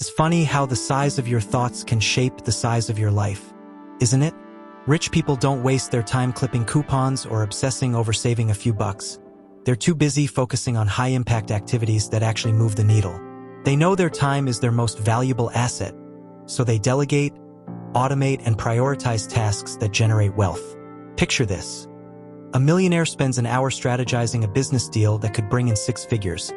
It's funny how the size of your thoughts can shape the size of your life, isn't it? Rich people don't waste their time clipping coupons or obsessing over saving a few bucks. They're too busy focusing on high-impact activities that actually move the needle. They know their time is their most valuable asset, so they delegate, automate, and prioritize tasks that generate wealth. Picture this. A millionaire spends an hour strategizing a business deal that could bring in 6 figures,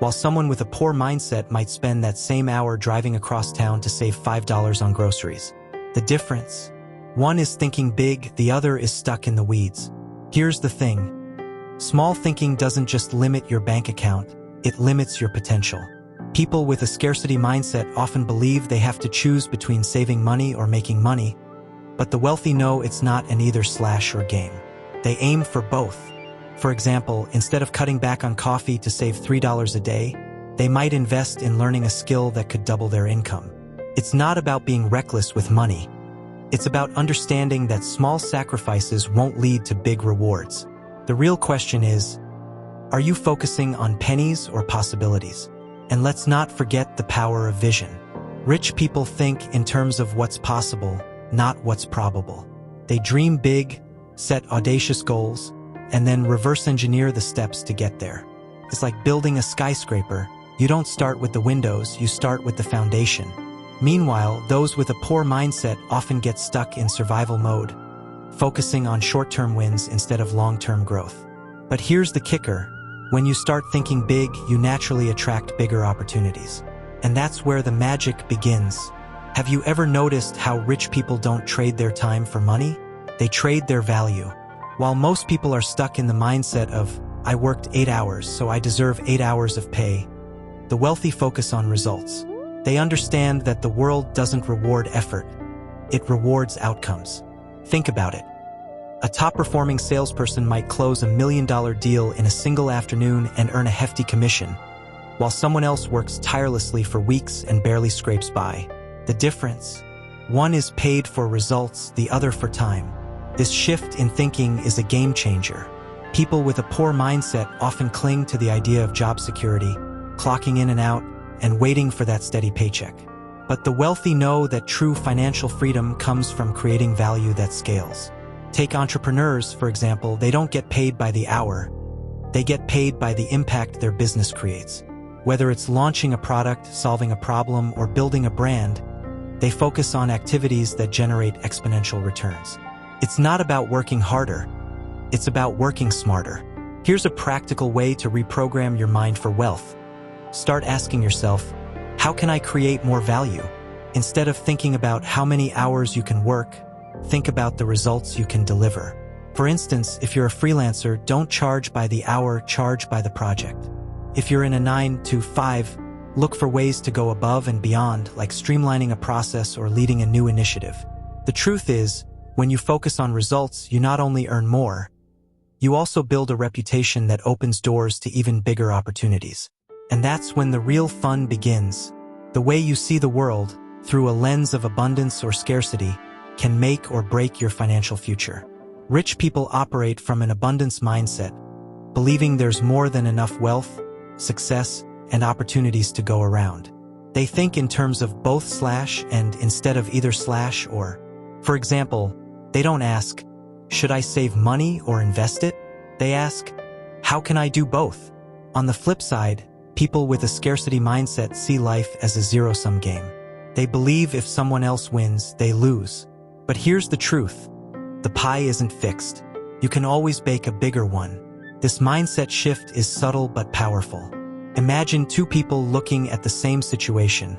while someone with a poor mindset might spend that same hour driving across town to save $5 on groceries. The difference? One is thinking big, the other is stuck in the weeds. Here's the thing. Small thinking doesn't just limit your bank account, it limits your potential. People with a scarcity mindset often believe they have to choose between saving money or making money, but the wealthy know it's not an either/or game. They aim for both. For example, instead of cutting back on coffee to save $3 a day, they might invest in learning a skill that could double their income. It's not about being reckless with money. It's about understanding that small sacrifices won't lead to big rewards. The real question is, are you focusing on pennies or possibilities? And let's not forget the power of vision. Rich people think in terms of what's possible, not what's probable. They dream big, set audacious goals, and then reverse engineer the steps to get there. It's like building a skyscraper. You don't start with the windows, you start with the foundation. Meanwhile, those with a poor mindset often get stuck in survival mode, focusing on short-term wins instead of long-term growth. But here's the kicker. When you start thinking big, you naturally attract bigger opportunities. And that's where the magic begins. Have you ever noticed how rich people don't trade their time for money? They trade their value. While most people are stuck in the mindset of, I worked 8 hours, so I deserve 8 hours of pay, the wealthy focus on results. They understand that the world doesn't reward effort. It rewards outcomes. Think about it. A top-performing salesperson might close $1 million deal in a single afternoon and earn a hefty commission, while someone else works tirelessly for weeks and barely scrapes by. The difference? One is paid for results, the other for time. This shift in thinking is a game changer. People with a poor mindset often cling to the idea of job security, clocking in and out, and waiting for that steady paycheck. But the wealthy know that true financial freedom comes from creating value that scales. Take entrepreneurs, for example. They don't get paid by the hour. They get paid by the impact their business creates. Whether it's launching a product, solving a problem, or building a brand, they focus on activities that generate exponential returns. It's not about working harder. It's about working smarter. Here's a practical way to reprogram your mind for wealth. Start asking yourself, how can I create more value? Instead of thinking about how many hours you can work, think about the results you can deliver. For instance, if you're a freelancer, don't charge by the hour, charge by the project. If you're in a 9-to-5, look for ways to go above and beyond, like streamlining a process or leading a new initiative. The truth is, when you focus on results, you not only earn more, you also build a reputation that opens doors to even bigger opportunities. And that's when the real fun begins. The way you see the world, through a lens of abundance or scarcity, can make or break your financial future. Rich people operate from an abundance mindset, believing there's more than enough wealth, success, and opportunities to go around. They think in terms of both/ and instead of either/or. For example, they don't ask, should I save money or invest it? They ask, how can I do both? On the flip side, people with a scarcity mindset see life as a zero-sum game. They believe if someone else wins, they lose. But here's the truth. The pie isn't fixed. You can always bake a bigger one. This mindset shift is subtle but powerful. Imagine 2 people looking at the same situation.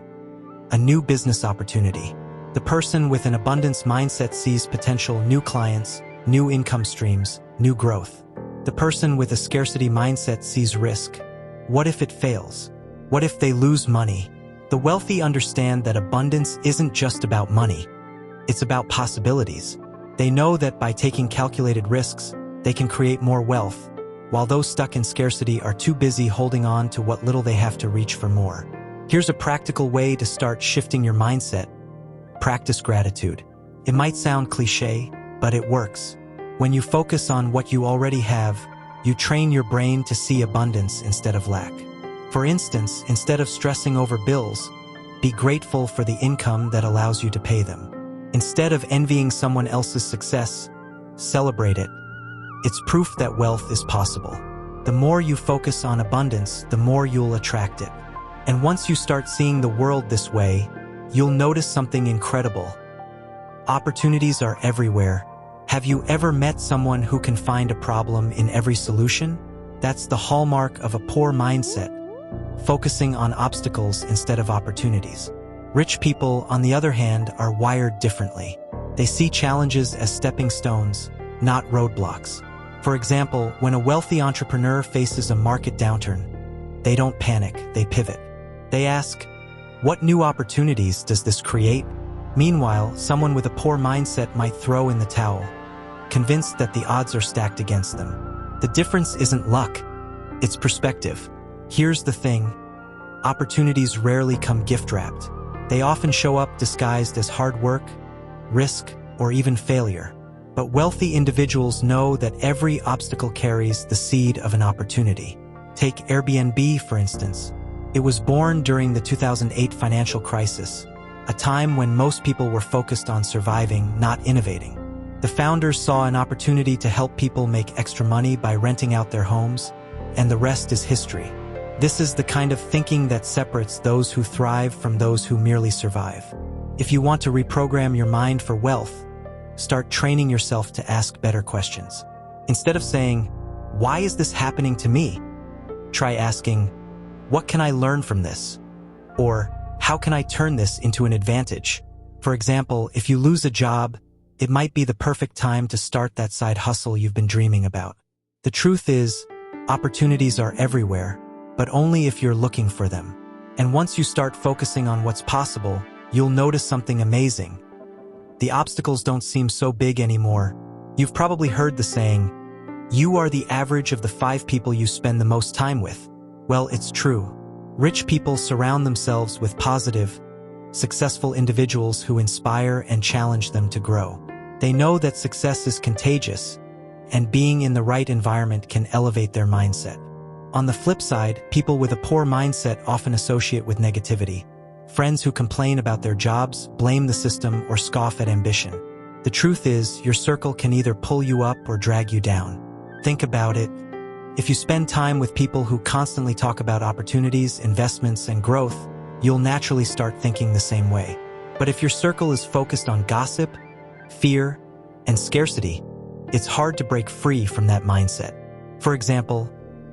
A new business opportunity. The person with an abundance mindset sees potential new clients, new income streams, new growth. The person with a scarcity mindset sees risk. What if it fails? What if they lose money? The wealthy understand that abundance isn't just about money. It's about possibilities. They know that by taking calculated risks, they can create more wealth, while those stuck in scarcity are too busy holding on to what little they have to reach for more. Here's a practical way to start shifting your mindset. Practice gratitude. It might sound cliché, but it works. When you focus on what you already have, you train your brain to see abundance instead of lack. For instance, instead of stressing over bills, Be grateful for the income that allows you to pay them. Instead of envying someone else's success, celebrate it. It's proof that wealth is possible. The more you focus on abundance, the more you'll attract it. And once you start seeing the world this way, you'll notice something incredible. Opportunities are everywhere. Have you ever met someone who can find a problem in every solution? That's the hallmark of a poor mindset, focusing on obstacles instead of opportunities. Rich people, on the other hand, are wired differently. They see challenges as stepping stones, not roadblocks. For example, when a wealthy entrepreneur faces a market downturn, they don't panic, they pivot. They ask, what new opportunities does this create? Meanwhile, someone with a poor mindset might throw in the towel, convinced that the odds are stacked against them. The difference isn't luck, it's perspective. Here's the thing, opportunities rarely come gift-wrapped. They often show up disguised as hard work, risk, or even failure. But wealthy individuals know that every obstacle carries the seed of an opportunity. Take Airbnb, for instance. It was born during the 2008 financial crisis, a time when most people were focused on surviving, not innovating. The founders saw an opportunity to help people make extra money by renting out their homes, and the rest is history. This is the kind of thinking that separates those who thrive from those who merely survive. If you want to reprogram your mind for wealth, start training yourself to ask better questions. Instead of saying, why is this happening to me? Try asking, what can I learn from this? Or, how can I turn this into an advantage? For example, if you lose a job, it might be the perfect time to start that side hustle you've been dreaming about. The truth is, opportunities are everywhere, but only if you're looking for them. And once you start focusing on what's possible, you'll notice something amazing. The obstacles don't seem so big anymore. You've probably heard the saying, you are the average of the 5 people you spend the most time with. Well, it's true. Rich people surround themselves with positive, successful individuals who inspire and challenge them to grow. They know that success is contagious, and being in the right environment can elevate their mindset. On the flip side, people with a poor mindset often associate with negativity. Friends who complain about their jobs, blame the system, or scoff at ambition. The truth is, your circle can either pull you up or drag you down. Think about it. If you spend time with people who constantly talk about opportunities, investments, and growth, you'll naturally start thinking the same way. But if your circle is focused on gossip, fear, and scarcity, it's hard to break free from that mindset. For example,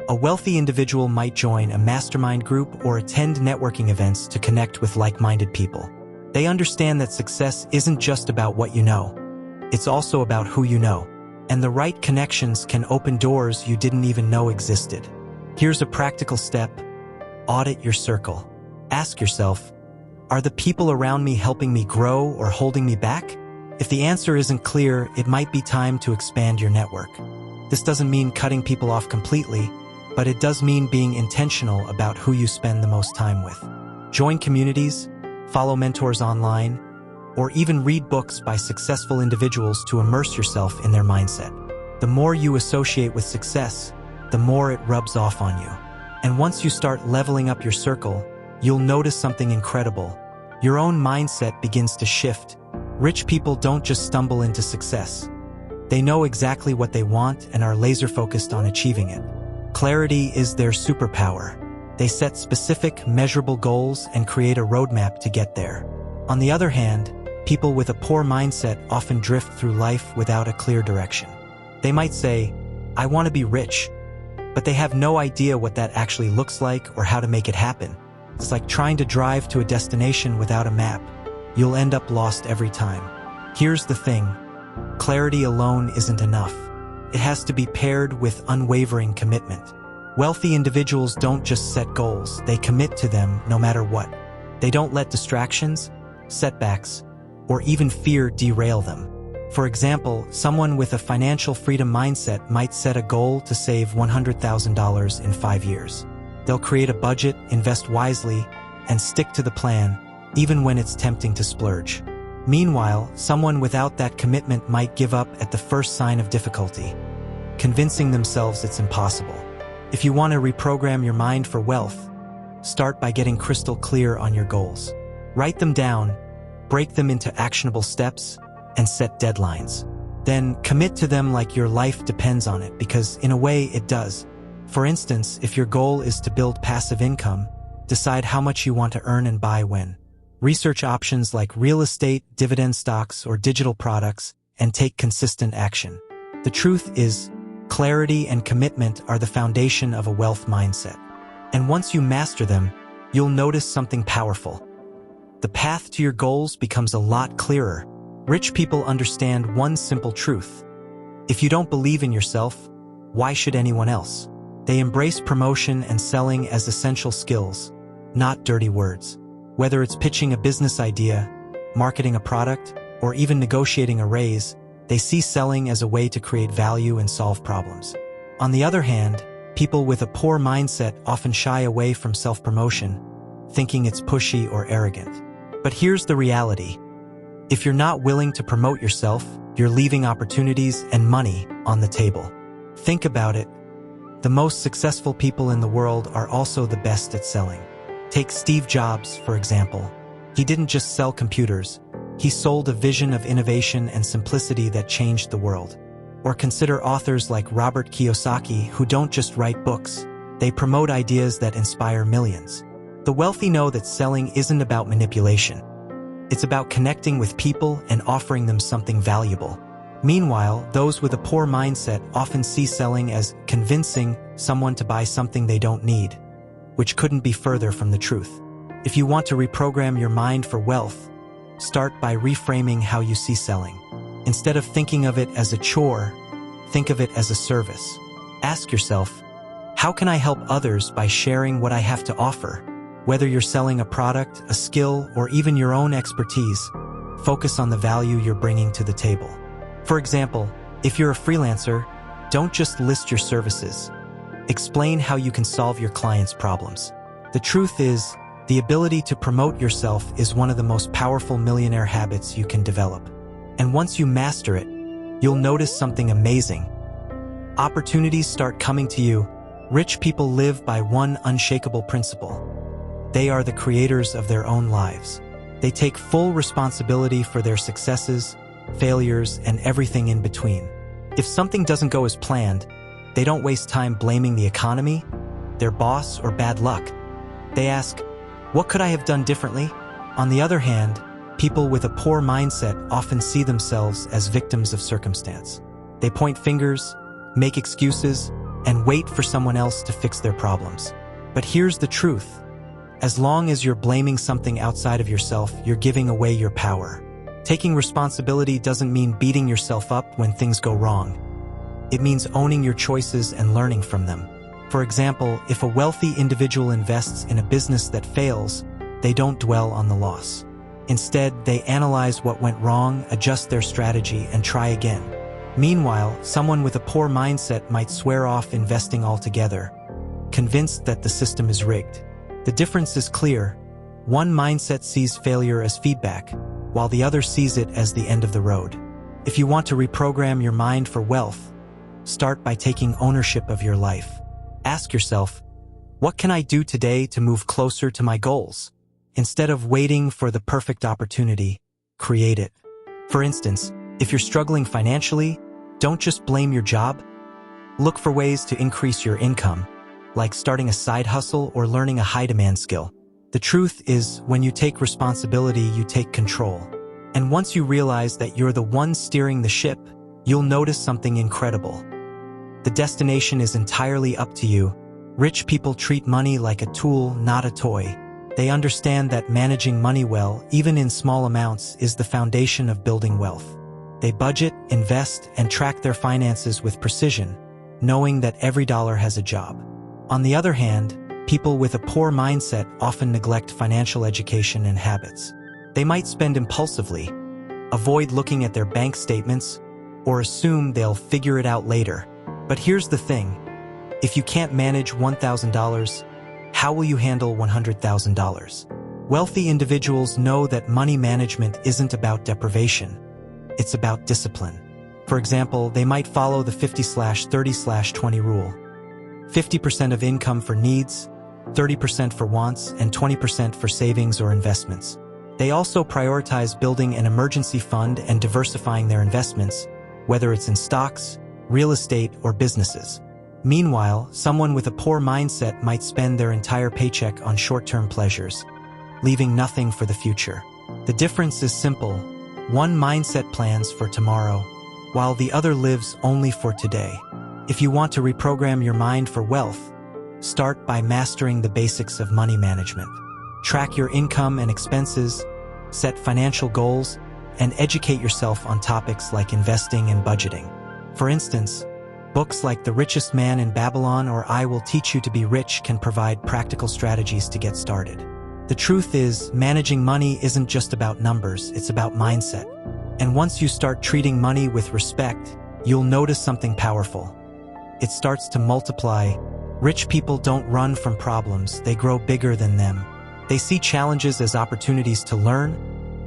a wealthy individual might join a mastermind group or attend networking events to connect with like-minded people. They understand that success isn't just about what you know. It's also about who you know. And the right connections can open doors you didn't even know existed. Here's a practical step. Audit your circle. Ask yourself, are the people around me helping me grow or holding me back? If the answer isn't clear, it might be time to expand your network. This doesn't mean cutting people off completely, but it does mean being intentional about who you spend the most time with. Join communities, follow mentors online, or even read books by successful individuals to immerse yourself in their mindset. The more you associate with success, the more it rubs off on you. And once you start leveling up your circle, you'll notice something incredible. Your own mindset begins to shift. Rich people don't just stumble into success. They know exactly what they want and are laser-focused on achieving it. Clarity is their superpower. They set specific, measurable goals and create a roadmap to get there. On the other hand, people with a poor mindset often drift through life without a clear direction. They might say, I want to be rich, but they have no idea what that actually looks like or how to make it happen. It's like trying to drive to a destination without a map. You'll end up lost every time. Here's the thing, clarity alone isn't enough. It has to be paired with unwavering commitment. Wealthy individuals don't just set goals, they commit to them no matter what. They don't let distractions, setbacks, or even fear derail them. For example, someone with a financial freedom mindset might set a goal to save $100,000 in 5 years. They'll create a budget, invest wisely, and stick to the plan, even when it's tempting to splurge. Meanwhile, someone without that commitment might give up at the first sign of difficulty, convincing themselves it's impossible. If you want to reprogram your mind for wealth, start by getting crystal clear on your goals. Write them down, break them into actionable steps, and set deadlines. Then commit to them like your life depends on it, because in a way it does. For instance, if your goal is to build passive income, decide how much you want to earn and buy when. Research options like real estate, dividend stocks, or digital products, and take consistent action. The truth is, clarity and commitment are the foundation of a wealth mindset. And once you master them, you'll notice something powerful. The path to your goals becomes a lot clearer. Rich people understand one simple truth. If you don't believe in yourself, why should anyone else? They embrace promotion and selling as essential skills, not dirty words. Whether it's pitching a business idea, marketing a product, or even negotiating a raise, they see selling as a way to create value and solve problems. On the other hand, people with a poor mindset often shy away from self-promotion, thinking it's pushy or arrogant. But here's the reality. If you're not willing to promote yourself, you're leaving opportunities and money on the table. Think about it. The most successful people in the world are also the best at selling. Take Steve Jobs, for example. He didn't just sell computers. He sold a vision of innovation and simplicity that changed the world. Or consider authors like Robert Kiyosaki, who don't just write books. They promote ideas that inspire millions. The wealthy know that selling isn't about manipulation. It's about connecting with people and offering them something valuable. Meanwhile, those with a poor mindset often see selling as convincing someone to buy something they don't need, which couldn't be further from the truth. If you want to reprogram your mind for wealth, start by reframing how you see selling. Instead of thinking of it as a chore, think of it as a service. Ask yourself, how can I help others by sharing what I have to offer? Whether you're selling a product, a skill, or even your own expertise, focus on the value you're bringing to the table. For example, if you're a freelancer, don't just list your services. Explain how you can solve your clients' problems. The truth is, the ability to promote yourself is one of the most powerful millionaire habits you can develop. And once you master it, you'll notice something amazing. Opportunities start coming to you. Rich people live by one unshakable principle. They are the creators of their own lives. They take full responsibility for their successes, failures, and everything in between. If something doesn't go as planned, they don't waste time blaming the economy, their boss, or bad luck. They ask, what could I have done differently? On the other hand, people with a poor mindset often see themselves as victims of circumstance. They point fingers, make excuses, and wait for someone else to fix their problems. But here's the truth. As long as you're blaming something outside of yourself, you're giving away your power. Taking responsibility doesn't mean beating yourself up when things go wrong. It means owning your choices and learning from them. For example, if a wealthy individual invests in a business that fails, they don't dwell on the loss. Instead, they analyze what went wrong, adjust their strategy, and try again. Meanwhile, someone with a poor mindset might swear off investing altogether, convinced that the system is rigged. The difference is clear. One mindset sees failure as feedback, while the other sees it as the end of the road. If you want to reprogram your mind for wealth, start by taking ownership of your life. Ask yourself, what can I do today to move closer to my goals? Instead of waiting for the perfect opportunity, create it. For instance, if you're struggling financially, don't just blame your job. Look for ways to increase your income, like starting a side hustle or learning a high-demand skill. The truth is, when you take responsibility, you take control. And once you realize that you're the one steering the ship, you'll notice something incredible. The destination is entirely up to you. Rich people treat money like a tool, not a toy. They understand that managing money well, even in small amounts, is the foundation of building wealth. They budget, invest, and track their finances with precision, knowing that every dollar has a job. On the other hand, people with a poor mindset often neglect financial education and habits. They might spend impulsively, avoid looking at their bank statements, or assume they'll figure it out later. But here's the thing. If you can't manage $1,000, how will you handle $100,000? Wealthy individuals know that money management isn't about deprivation. It's about discipline. For example, they might follow the 50/30/20 rule. 50% of income for needs, 30% for wants, and 20% for savings or investments. They also prioritize building an emergency fund and diversifying their investments, whether it's in stocks, real estate, or businesses. Meanwhile, someone with a poor mindset might spend their entire paycheck on short-term pleasures, leaving nothing for the future. The difference is simple. One mindset plans for tomorrow, while the other lives only for today. If you want to reprogram your mind for wealth, start by mastering the basics of money management. Track your income and expenses, set financial goals, and educate yourself on topics like investing and budgeting. For instance, books like The Richest Man in Babylon or I Will Teach You to Be Rich can provide practical strategies to get started. The truth is, managing money isn't just about numbers, it's about mindset. And once you start treating money with respect, you'll notice something powerful. It starts to multiply. Rich people don't run from problems, they grow bigger than them. They see challenges as opportunities to learn,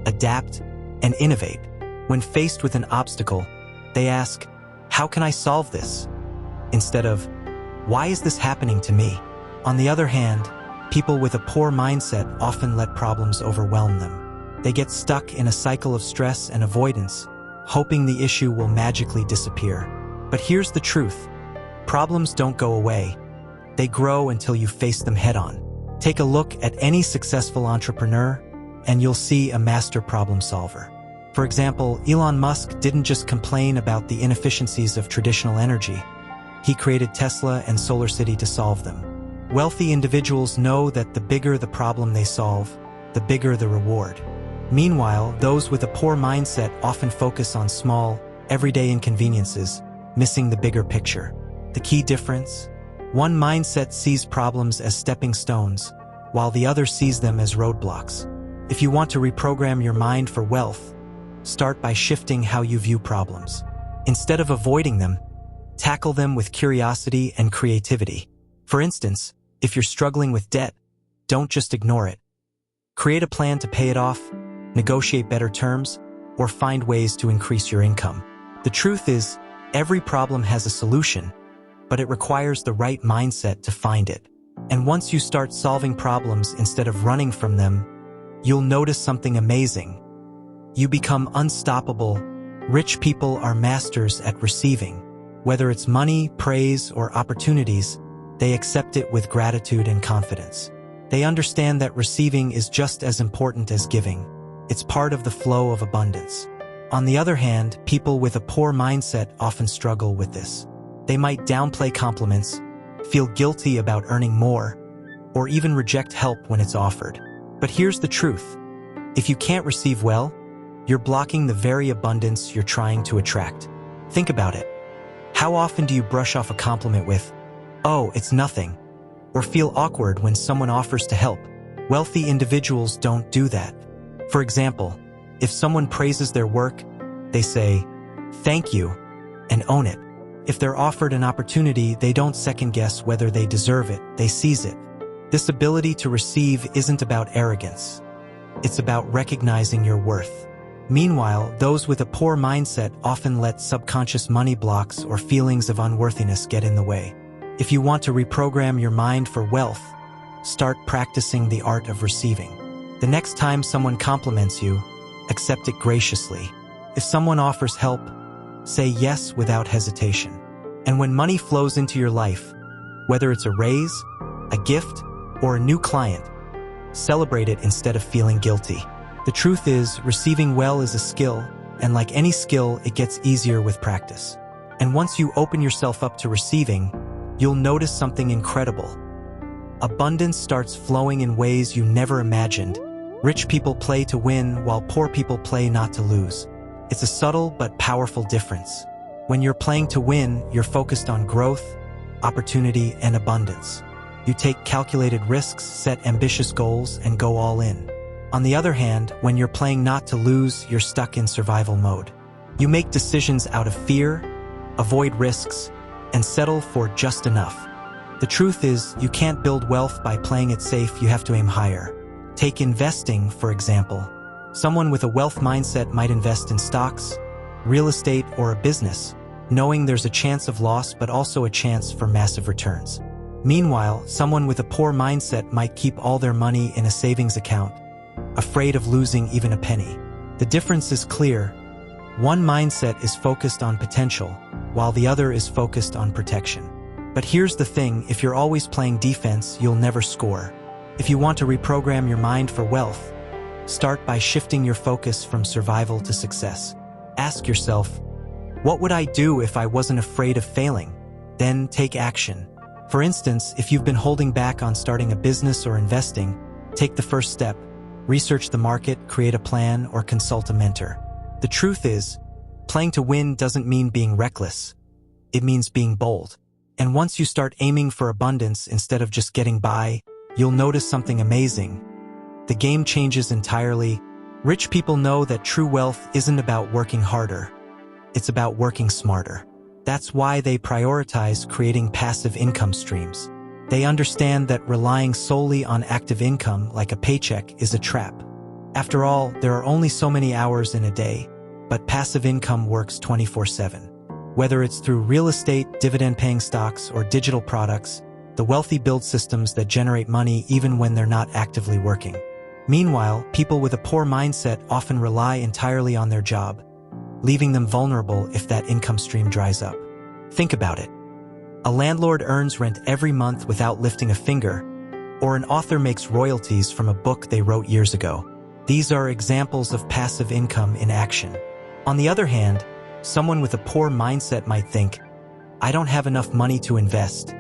adapt, and innovate. When faced with an obstacle, they ask, "How can I solve this?" instead of, "Why is this happening to me?" On the other hand, people with a poor mindset often let problems overwhelm them. They get stuck in a cycle of stress and avoidance, hoping the issue will magically disappear. But here's the truth. Problems don't go away. They grow until you face them head-on. Take a look at any successful entrepreneur, and you'll see a master problem solver. For example, Elon Musk didn't just complain about the inefficiencies of traditional energy. He created Tesla and SolarCity to solve them. Wealthy individuals know that the bigger the problem they solve, the bigger the reward. Meanwhile, those with a poor mindset often focus on small, everyday inconveniences, missing the bigger picture. The key difference? One mindset sees problems as stepping stones, while the other sees them as roadblocks. If you want to reprogram your mind for wealth, start by shifting how you view problems. Instead of avoiding them, tackle them with curiosity and creativity. For instance, if you're struggling with debt, don't just ignore it. Create a plan to pay it off, negotiate better terms, or find ways to increase your income. The truth is, every problem has a solution, but it requires the right mindset to find it. And once you start solving problems instead of running from them, you'll notice something amazing. You become unstoppable. Rich people are masters at receiving. Whether it's money, praise, or opportunities, they accept it with gratitude and confidence. They understand that receiving is just as important as giving. It's part of the flow of abundance. On the other hand, people with a poor mindset often struggle with this. They might downplay compliments, feel guilty about earning more, or even reject help when it's offered. But here's the truth. If you can't receive well, you're blocking the very abundance you're trying to attract. Think about it. How often do you brush off a compliment with, "Oh, it's nothing," or feel awkward when someone offers to help? Wealthy individuals don't do that. For example, if someone praises their work, they say, "Thank you," and own it. If they're offered an opportunity, they don't second-guess whether they deserve it, they seize it. This ability to receive isn't about arrogance. It's about recognizing your worth. Meanwhile, those with a poor mindset often let subconscious money blocks or feelings of unworthiness get in the way. If you want to reprogram your mind for wealth, start practicing the art of receiving. The next time someone compliments you, accept it graciously. If someone offers help, say yes without hesitation. And when money flows into your life, whether it's a raise, a gift, or a new client, celebrate it instead of feeling guilty. The truth is, receiving well is a skill, and like any skill, it gets easier with practice. And once you open yourself up to receiving, you'll notice something incredible. Abundance starts flowing in ways you never imagined. Rich people play to win, while poor people play not to lose. It's a subtle but powerful difference. When you're playing to win, you're focused on growth, opportunity, and abundance. You take calculated risks, set ambitious goals, and go all in. On the other hand, when you're playing not to lose, you're stuck in survival mode. You make decisions out of fear, avoid risks, and settle for just enough. The truth is, you can't build wealth by playing it safe, you have to aim higher. Take investing, for example. Someone with a wealth mindset might invest in stocks, real estate, or a business, knowing there's a chance of loss but also a chance for massive returns. Meanwhile, someone with a poor mindset might keep all their money in a savings account, afraid of losing even a penny. The difference is clear. One mindset is focused on potential, while the other is focused on protection. But here's the thing, if you're always playing defense, you'll never score. If you want to reprogram your mind for wealth, start by shifting your focus from survival to success. Ask yourself, what would I do if I wasn't afraid of failing? Then take action. For instance, if you've been holding back on starting a business or investing, take the first step. Research the market, create a plan, or consult a mentor. The truth is, playing to win doesn't mean being reckless. It means being bold. And once you start aiming for abundance instead of just getting by, you'll notice something amazing. The game changes entirely. Rich people know that true wealth isn't about working harder. It's about working smarter. That's why they prioritize creating passive income streams. They understand that relying solely on active income like a paycheck is a trap. After all, there are only so many hours in a day, but passive income works 24/7. Whether it's through real estate, dividend-paying stocks, or digital products, the wealthy build systems that generate money even when they're not actively working. Meanwhile, people with a poor mindset often rely entirely on their job, leaving them vulnerable if that income stream dries up. Think about it. A landlord earns rent every month without lifting a finger, or an author makes royalties from a book they wrote years ago. These are examples of passive income in action. On the other hand, someone with a poor mindset might think, I don't have enough money to invest,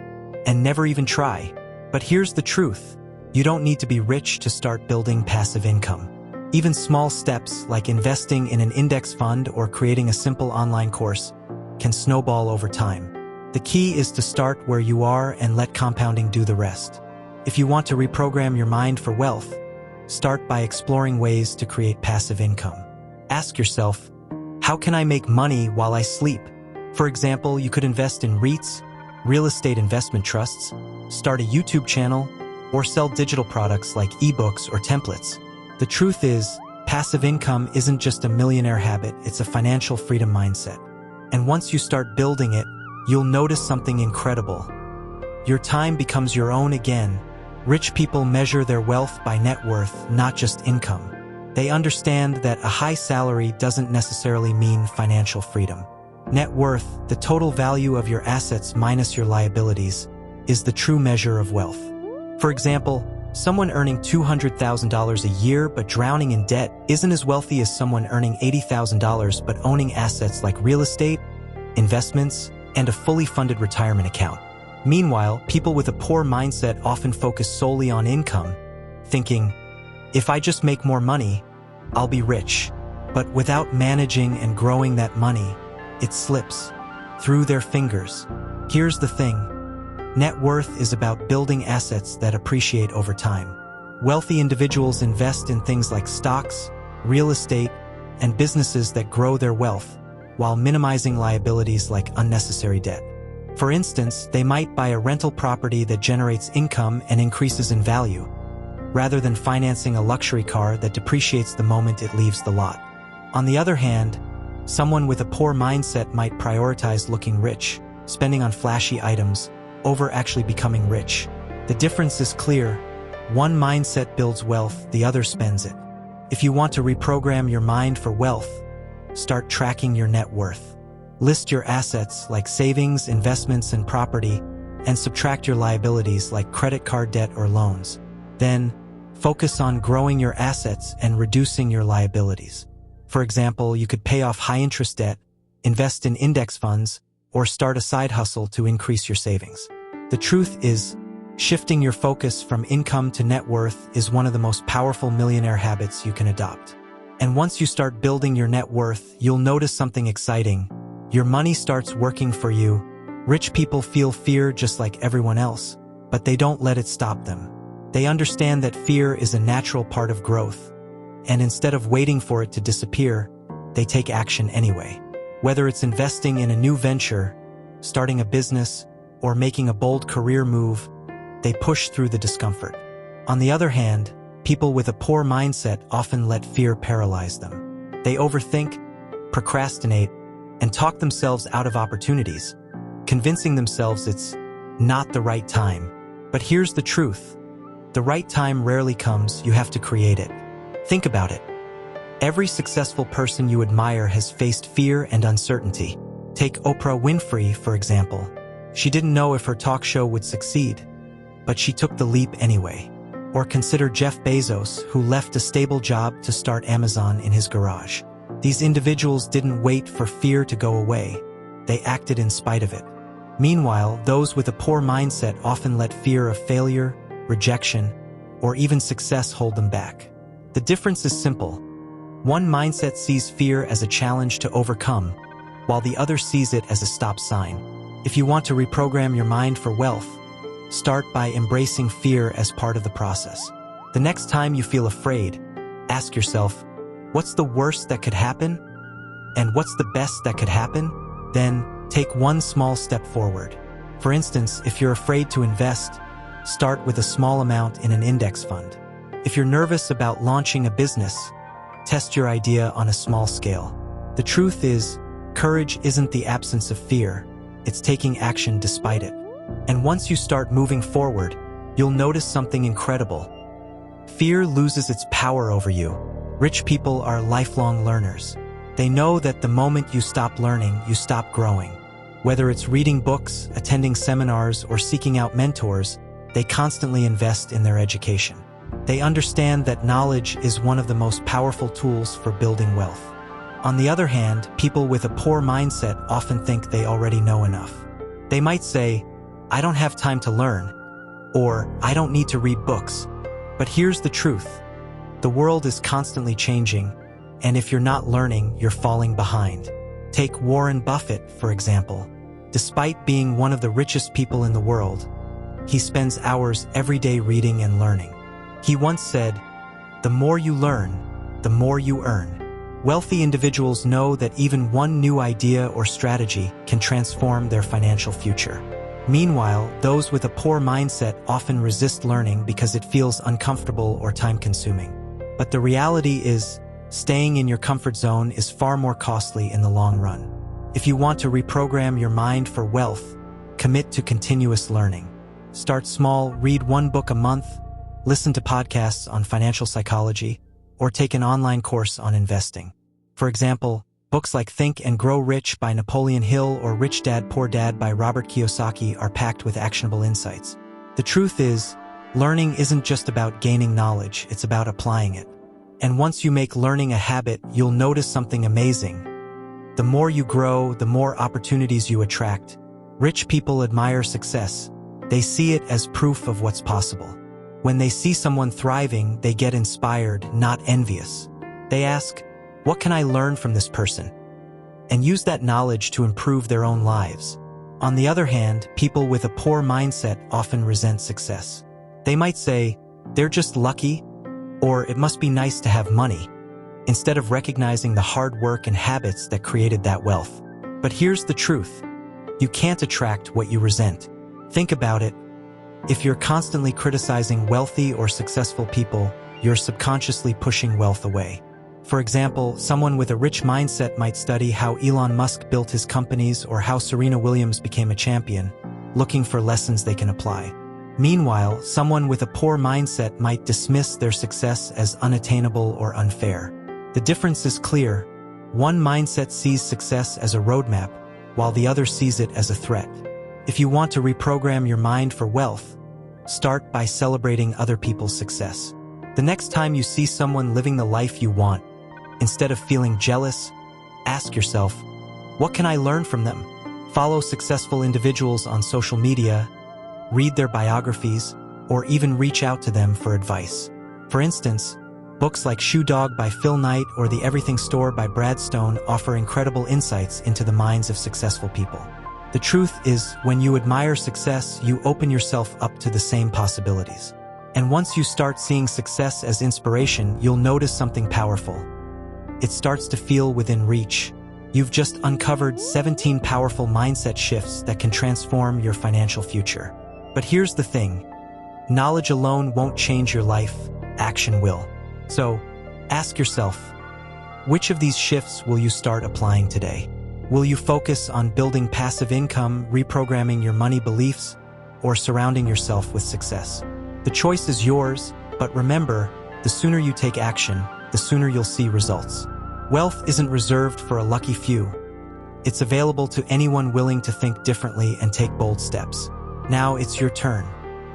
and never even try. But here's the truth. You don't need to be rich to start building passive income. Even small steps like investing in an index fund or creating a simple online course can snowball over time. The key is to start where you are and let compounding do the rest. If you want to reprogram your mind for wealth, start by exploring ways to create passive income. Ask yourself, how can I make money while I sleep? For example, you could invest in REITs, real estate investment trusts, start a YouTube channel, or sell digital products like ebooks or templates. The truth is, passive income isn't just a millionaire habit, it's a financial freedom mindset. And once you start building it, you'll notice something incredible. Your time becomes your own again. Rich people measure their wealth by net worth, not just income. They understand that a high salary doesn't necessarily mean financial freedom. Net worth, the total value of your assets minus your liabilities, is the true measure of wealth. For example, someone earning $200,000 a year but drowning in debt isn't as wealthy as someone earning $80,000 but owning assets like real estate, investments, and a fully funded retirement account. Meanwhile, people with a poor mindset often focus solely on income, thinking, if I just make more money, I'll be rich. But without managing and growing that money, it slips through their fingers. Here's the thing. Net worth is about building assets that appreciate over time. Wealthy individuals invest in things like stocks, real estate, and businesses that grow their wealth, while minimizing liabilities like unnecessary debt. For instance, they might buy a rental property that generates income and increases in value, rather than financing a luxury car that depreciates the moment it leaves the lot. On the other hand, someone with a poor mindset might prioritize looking rich, spending on flashy items, over actually becoming rich. The difference is clear. One mindset builds wealth, the other spends it. If you want to reprogram your mind for wealth, start tracking your net worth. List your assets like savings, investments, and property, and subtract your liabilities like credit card debt or loans. Then, focus on growing your assets and reducing your liabilities. For example, you could pay off high-interest debt, invest in index funds, or start a side hustle to increase your savings. The truth is, shifting your focus from income to net worth is one of the most powerful millionaire habits you can adopt. And once you start building your net worth, you'll notice something exciting. Your money starts working for you. Rich people feel fear just like everyone else, but they don't let it stop them. They understand that fear is a natural part of growth, and instead of waiting for it to disappear, they take action anyway. Whether it's investing in a new venture, starting a business, or making a bold career move, they push through the discomfort. On the other hand, people with a poor mindset often let fear paralyze them. They overthink, procrastinate, and talk themselves out of opportunities, convincing themselves it's not the right time. But here's the truth. The right time rarely comes, you have to create it. Think about it. Every successful person you admire has faced fear and uncertainty. Take Oprah Winfrey, for example. She didn't know if her talk show would succeed, but she took the leap anyway. Or consider Jeff Bezos, who left a stable job to start Amazon in his garage. These individuals didn't wait for fear to go away. They acted in spite of it. Meanwhile, those with a poor mindset often let fear of failure, rejection, or even success hold them back. The difference is simple. One mindset sees fear as a challenge to overcome, while the other sees it as a stop sign. If you want to reprogram your mind for wealth, start by embracing fear as part of the process. The next time you feel afraid, ask yourself, what's the worst that could happen? And what's the best that could happen? Then, take one small step forward. For instance, if you're afraid to invest, start with a small amount in an index fund. If you're nervous about launching a business, test your idea on a small scale. The truth is, courage isn't the absence of fear, it's taking action despite it. And once you start moving forward, you'll notice something incredible. Fear loses its power over you. Rich people are lifelong learners. They know that the moment you stop learning, you stop growing. Whether it's reading books, attending seminars, or seeking out mentors, they constantly invest in their education. They understand that knowledge is one of the most powerful tools for building wealth. On the other hand, people with a poor mindset often think they already know enough. They might say, I don't have time to learn, or I don't need to read books. But here's the truth. The world is constantly changing, and if you're not learning, you're falling behind. Take Warren Buffett, for example. Despite being one of the richest people in the world, he spends hours every day reading and learning. He once said, the more you learn, the more you earn. Wealthy individuals know that even one new idea or strategy can transform their financial future. Meanwhile, those with a poor mindset often resist learning because it feels uncomfortable or time-consuming. But the reality is, staying in your comfort zone is far more costly in the long run. If you want to reprogram your mind for wealth, commit to continuous learning. Start small, read one book a month, listen to podcasts on financial psychology, or take an online course on investing. For example, books like Think and Grow Rich by Napoleon Hill or Rich Dad Poor Dad by Robert Kiyosaki are packed with actionable insights. The truth is, learning isn't just about gaining knowledge, it's about applying it. And once you make learning a habit, you'll notice something amazing. The more you grow, the more opportunities you attract. Rich people admire success. They see it as proof of what's possible. When they see someone thriving, they get inspired, not envious. They ask, what can I learn from this person? And use that knowledge to improve their own lives. On the other hand, people with a poor mindset often resent success. They might say, they're just lucky, or it must be nice to have money, instead of recognizing the hard work and habits that created that wealth. But here's the truth. You can't attract what you resent. Think about it. If you're constantly criticizing wealthy or successful people, you're subconsciously pushing wealth away. For example, someone with a rich mindset might study how Elon Musk built his companies or how Serena Williams became a champion, looking for lessons they can apply. Meanwhile, someone with a poor mindset might dismiss their success as unattainable or unfair. The difference is clear. One mindset sees success as a roadmap, while the other sees it as a threat. If you want to reprogram your mind for wealth, start by celebrating other people's success. The next time you see someone living the life you want, instead of feeling jealous, ask yourself, what can I learn from them? Follow successful individuals on social media, read their biographies, or even reach out to them for advice. For instance, books like Shoe Dog by Phil Knight or The Everything Store by Brad Stone offer incredible insights into the minds of successful people. The truth is, when you admire success, you open yourself up to the same possibilities. And once you start seeing success as inspiration, you'll notice something powerful. It starts to feel within reach. You've just uncovered 17 powerful mindset shifts that can transform your financial future. But here's the thing. Knowledge alone won't change your life, action will. So, ask yourself, which of these shifts will you start applying today? Will you focus on building passive income, reprogramming your money beliefs, or surrounding yourself with success? The choice is yours, but remember, the sooner you take action, the sooner you'll see results. Wealth isn't reserved for a lucky few. It's available to anyone willing to think differently and take bold steps. Now it's your turn.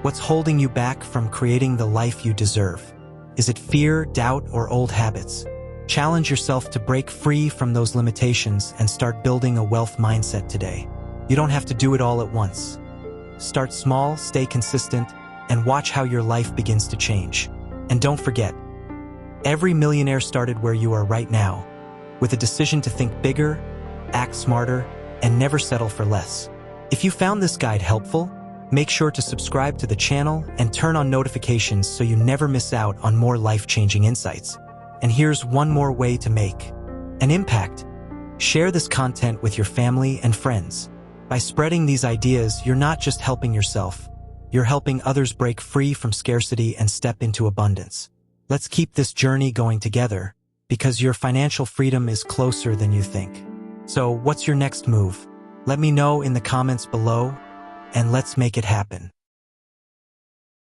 What's holding you back from creating the life you deserve? Is it fear, doubt, or old habits? Challenge yourself to break free from those limitations and start building a wealth mindset today. You don't have to do it all at once. Start small, stay consistent, and watch how your life begins to change. And don't forget, every millionaire started where you are right now, with a decision to think bigger, act smarter, and never settle for less. If you found this guide helpful, make sure to subscribe to the channel and turn on notifications so you never miss out on more life-changing insights. And here's one more way to make an impact. Share this content with your family and friends. By spreading these ideas, you're not just helping yourself, you're helping others break free from scarcity and step into abundance. Let's keep this journey going together, because your financial freedom is closer than you think. So, what's your next move? Let me know in the comments below, and let's make it happen.